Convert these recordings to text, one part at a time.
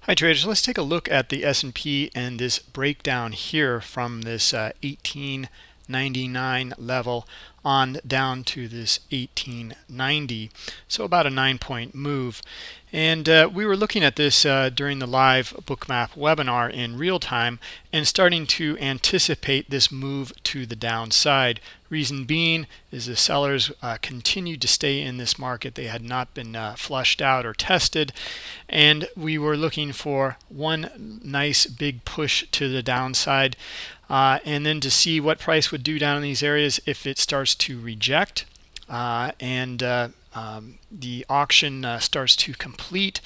Hi traders, let's take a look at the S&P and this breakdown here from this 1899 level on down to this 1890, so about a 9-point move. And we were looking at this during the live BookMap webinar in real time and starting to anticipate this move to the downside. Reason being is the sellers continued to stay in this market. They had not been flushed out or tested, and we were looking for one nice big push to the downside, and then to see what price would do down in these areas if it starts to reject and the auction starts to complete,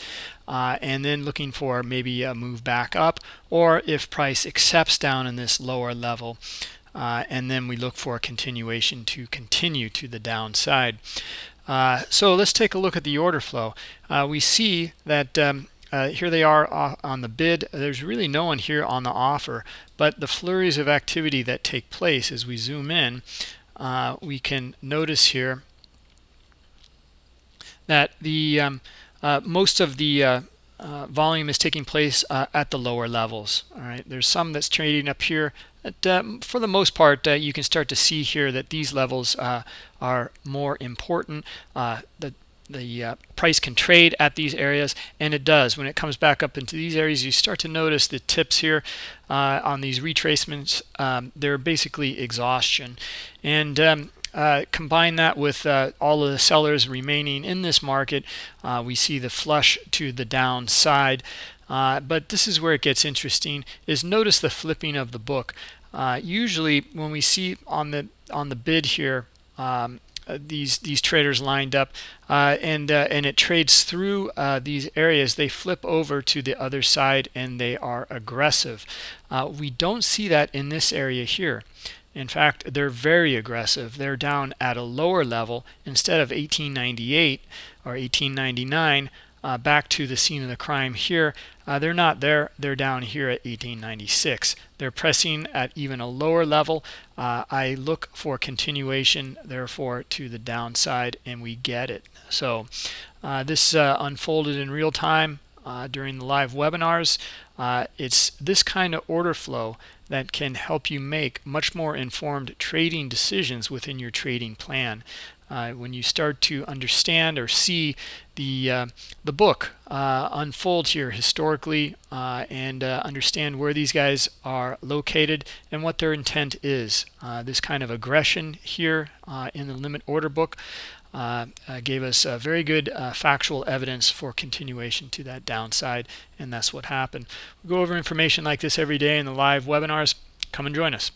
and then looking for maybe a move back up, or if price accepts down in this lower level, and then we look for a continuation to continue to the downside. So let's take a look at the order flow. We see that here they are on the bid. There's really no one here on the offer, but the flurries of activity that take place as we zoom in, we can notice here that the most of the volume is taking place at the lower levels. All right, there's some that's trading up here. For the most part, you can start to see here that these levels are more important. The price can trade at these areas, and it does. When it comes back up into these areas, you start to notice the tips here on these retracements. They're basically exhaustion, and combine that with all of the sellers remaining in this market, we see the flush to the downside. But this is where it gets interesting, is notice the flipping of the book. Usually when we see on the bid here, these traders lined up, and it trades through these areas, they flip over to the other side and they are aggressive. We don't see that in this area here. In fact, they're very aggressive. They're down at a lower level. Instead of 1898 or 1899, back to the scene of the crime here, they're not there. They're down here at 1896. They're pressing at even a lower level. I look for continuation, therefore, to the downside, and we get it. So this unfolded in real time during the live webinars. It's this kind of order flow that can help you make much more informed trading decisions within your trading plan. When you start to understand or see the book unfold here historically, and understand where these guys are located and what their intent is. This kind of aggression here in the limit order book gave us very good factual evidence for continuation to that downside, and that's what happened. We go over information like this every day in the live webinars. Come and join us.